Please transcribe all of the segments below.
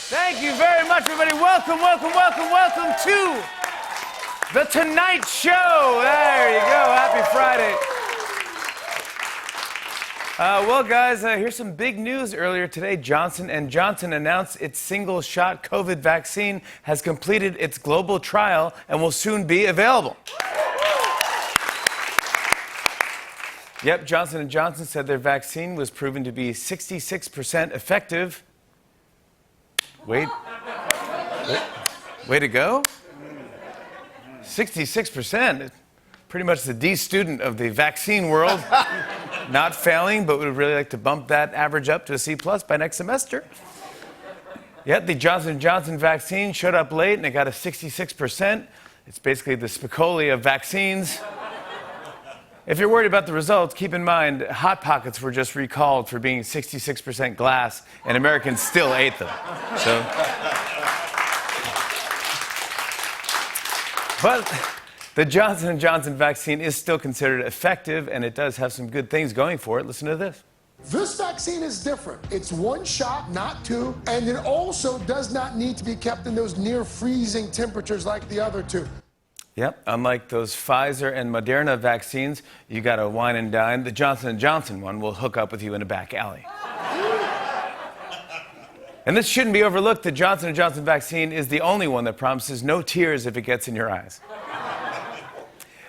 Thank you very much, everybody. Welcome to The Tonight Show. There you go. Happy Friday. Well, guys, here's some big news earlier today. Johnson & Johnson announced its single-shot COVID vaccine has completed its global trial and will soon be available. Yep, Johnson & Johnson said their vaccine was proven to be 66% effective. Way to go. 66%. Pretty much the D student of the vaccine world. Not failing, but would really like to bump that average up to a C+ by next semester. Yet the Johnson & Johnson vaccine showed up late and it got a 66%. It's basically the Spicoli of vaccines. If you're worried about the results, keep in mind, Hot Pockets were just recalled for being 66% glass, and Americans still ate them. So, but the Johnson & Johnson vaccine is still considered effective, and it does have some good things going for it. Listen to this. This vaccine is different. It's one shot, not two, and it also does not need to be kept in those near freezing temperatures like the other two. Yep, unlike those Pfizer and Moderna vaccines, you got to wine and dine. The Johnson & Johnson one will hook up with you in a back alley. And this shouldn't be overlooked. The Johnson & Johnson vaccine is the only one that promises no tears if it gets in your eyes.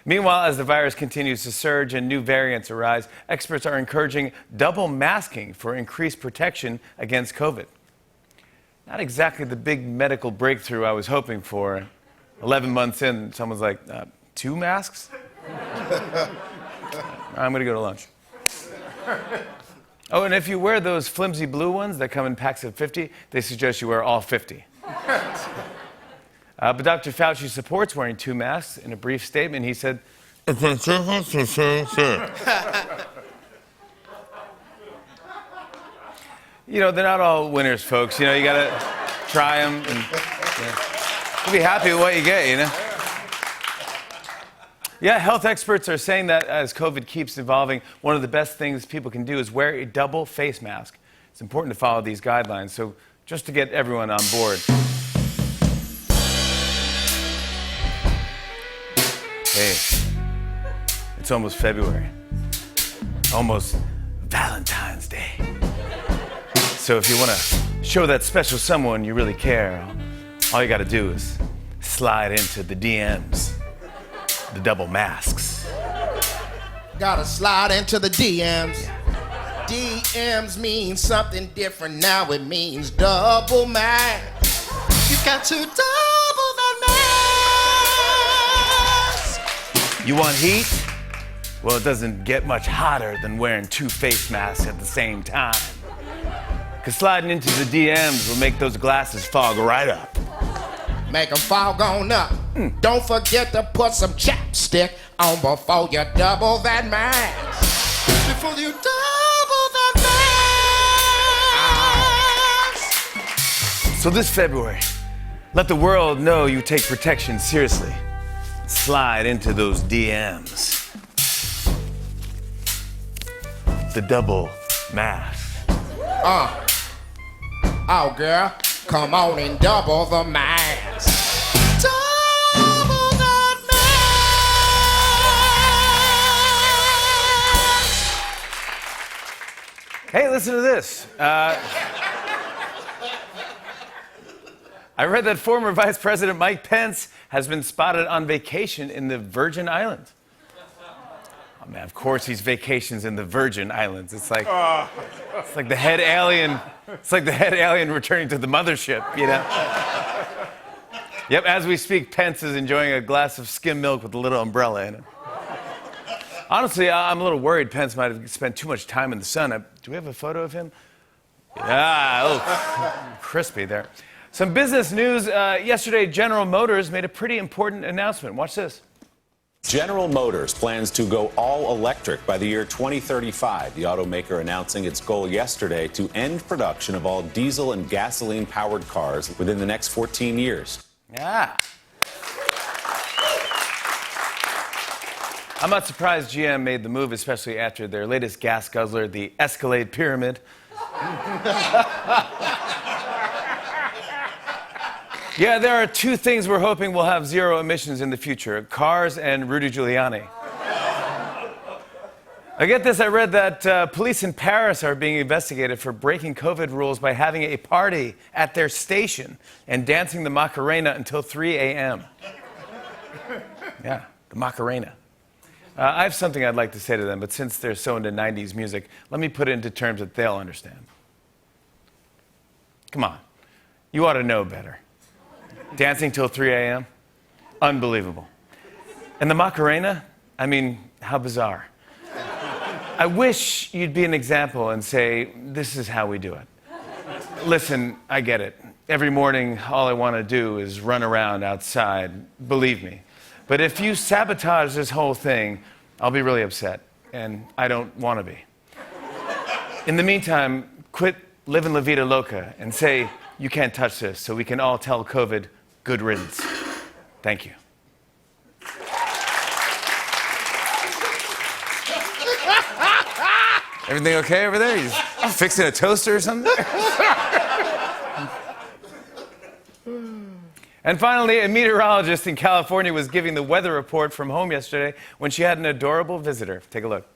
Meanwhile, as the virus continues to surge and new variants arise, experts are encouraging double masking for increased protection against COVID. Not exactly the big medical breakthrough I was hoping for. 11 months in, someone's like, 2 masks? I'm going to go to lunch. Oh, and if you wear those flimsy blue ones that come in packs of 50, they suggest you wear all 50. But Dr. Fauci supports wearing 2 masks. In a brief statement, he said, you know, they're not all winners, folks. You know, you got to try them and... You'll be happy with what you get, you know? Yeah, health experts are saying that as COVID keeps evolving, one of the best things people can do is wear a double face mask. It's important to follow these guidelines. So just to get everyone on board. Hey, it's almost February. Almost Valentine's Day. So if you want to show that special someone you really care, all you got to do is slide into the DMs, the double masks. Gotta slide into the DMs. DMs mean something different now. It means double mask. You got to double the mask. You want heat? Well, it doesn't get much hotter than wearing 2 face masks at the same time. Because sliding into the DMs will make those glasses fog right up. Make them fog on up. Don't forget to put some chapstick on before you double that mask. Before you double that mask. So this February, let the world know you take protection seriously. Slide into those DMs. The double mask. Oh, girl, come on and double the mask. Double that mask. Hey, listen to this. I read that former Vice President Mike Pence has been spotted on vacation in the Virgin Islands. Oh, man, of course he's vacations in the Virgin Islands. It's like the head alien. It's like the head alien returning to the mothership, you know? Yep, as we speak, Pence is enjoying a glass of skim milk with a little umbrella in it. Honestly, I'm a little worried Pence might have spent too much time in the sun. Do we have a photo of him? Yeah, oh, crispy there. Some business news. Yesterday, General Motors made a pretty important announcement. Watch this. General Motors plans to go all electric by the year 2035. The automaker announcing its goal yesterday to end production of all diesel and gasoline-powered cars within the next 14 years. Yeah. I'm not surprised GM made the move, especially after their latest gas guzzler, the Escalade Pyramid. Yeah, there are two things we're hoping will have zero emissions in the future: cars and Rudy Giuliani. I get this, I read that police in Paris are being investigated for breaking COVID rules by having a party at their station and dancing the Macarena until 3 a.m. Yeah, the Macarena. I have something I'd like to say to them, but since they're so into 90s music, let me put it into terms that they'll understand. Come on, you ought to know better. Dancing till 3 a.m.? Unbelievable. And the Macarena? I mean, how bizarre. I wish you'd be an example and say, this is how we do it. Listen, I get it. Every morning, all I want to do is run around outside, believe me. But if you sabotage this whole thing, I'll be really upset, and I don't want to be. In the meantime, quit living La Vida Loca and say, you can't touch this, so we can all tell COVID, good riddance. Thank you. Everything okay over there? You fixing a toaster or something? And finally, a meteorologist in California was giving the weather report from home yesterday when she had an adorable visitor. Take a look.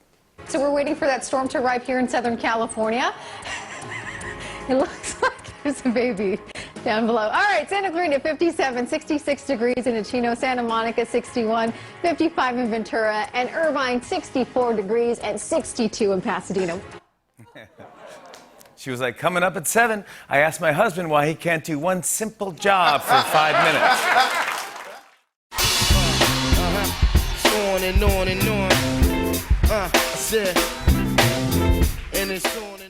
So we're waiting for that storm to arrive here in Southern California. It looks like there's a baby down below. All right, Santa Clarita 57, 66 degrees in Chino, Santa Monica 61, 55 in Ventura, and Irvine 64 degrees and 62 in Pasadena. She was like, coming up at 7, I asked my husband why he can't do one simple job for 5 minutes. On and on and on. I said, and it's on.